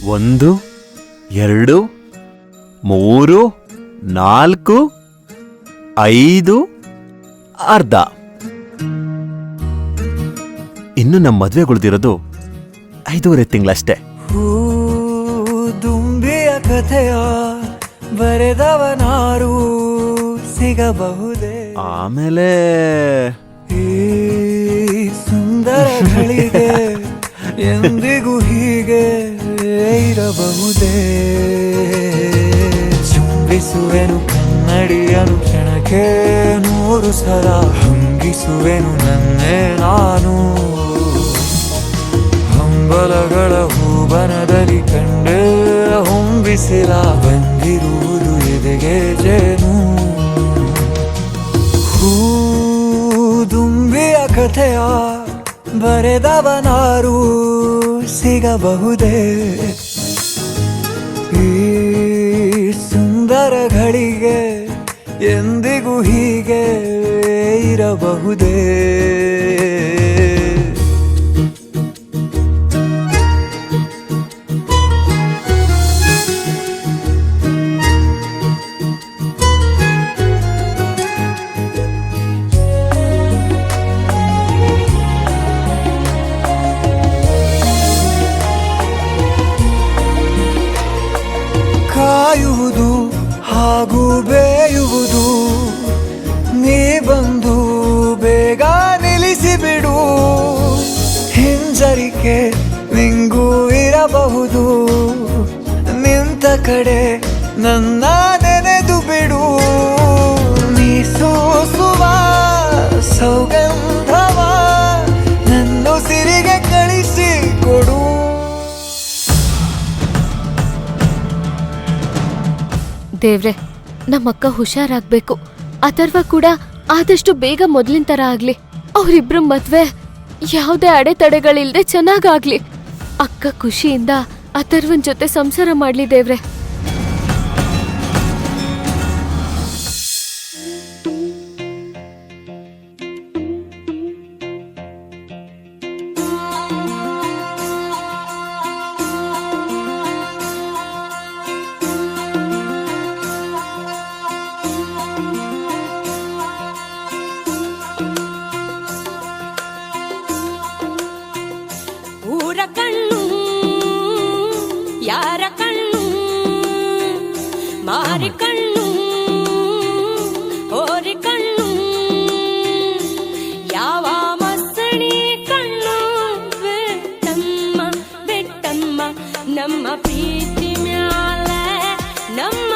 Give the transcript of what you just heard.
1 2 3 4 5 ಅರ್ಧ. ಇನ್ನು ನಮ್ಮ ಮದ್ವೆಗುಳ್ದಿರೋದು 5.5 ತಿಂಗಳಷ್ಟೇ. ದುಂಬಿಯ ಕಥೆಯ ಬರೆದವನಾರು ಸಿಗಬಹುದೇ? ಆಮೇಲೆ ಈ ಸುಂದರ ಗಳಿಗೆ ಎಂದಿಗೂ ಹೀಗೆ ಇರಬಹುದೇ? ಚುಂಬಿಸುವೆನು ಕನ್ನಡಿಯನು ಕ್ಷಣಕ್ಕೆ 100 ಸಲ ಹಂಗಿಸುವೆನು ನನ್ನೇ ನಾನು. ಹಂಬಲಗಳ ಹೂಬನದಲ್ಲಿ ಕಂಡೆ ಹೊಂಬಿಸಿಲ ಬಂದಿರುವುದು ಎದೆಗೆ ಜೇನು. ದುಂಬಿಯ ಕಥೆಯ ಬರೆದವನಾರು ಸಿಗಬಹುದೇ? ಈ ಸುಂದರ ಘಳಿಗೆ ಎಂದಿಗೂ ಹೀಗೆ ಇರಬಹುದೇ? ಕಾಯುವುದು ಹಾಗೂ ಬೇಯುವುದು ನೀ ಬಂದು ಬೇಗ ನಿಲ್ಲಿಸಿಬಿಡು. ಹಿಂಜರಿಕೆ ನಿಂಗೂ ಇರಬಹುದು, ನಿಂತ ಕಡೆ ನನ್ನ ನೆನೆದು ಬಿಡು. ನೀ ಸೂಸುವ ಸೌಗಂಧವ ನನ್ನ ಸಿರಿಗೆ ಕಳಿಸಿ ಕೊಡು. ದೇವ್ರೆ, ನಮ್ಮಕ್ಕ ಹುಷಾರಾಗ್ಬೇಕು. ಅಥರ್ವ ಕೂಡ ಆದಷ್ಟು ಬೇಗ ಮೊದ್ಲಿನ ತರ ಆಗ್ಲಿ. ಅವ್ರಿಬ್ರು ಮದ್ವೆ ಯಾವುದೇ ಅಡೆತಡೆಗಳಿಲ್ದೆ ಚೆನ್ನಾಗಾಗ್ಲಿ. ಅಕ್ಕ ಖುಷಿಯಿಂದ ಅಥರ್ವನ್ ಜೊತೆ ಸಂಸಾರ ಮಾಡ್ಲಿ ದೇವ್ರೆ. ಊರ ಕಣ್ಣು ಯಾರ ಕಣ್ಣು, ಮಾರಿ ಕಣ್ಣು ಓರಿ ಕಣ್ಣು, ಯಾವ ಮಸಣಿ ಕಣ್ಣು. ಬೆಟ್ಟಮ್ಮ ಬೆಟ್ಟಮ್ಮ ನಮ್ಮ ಪ್ರೀತಿ ಮ್ಯಾಲೆ ನಮ್ಮ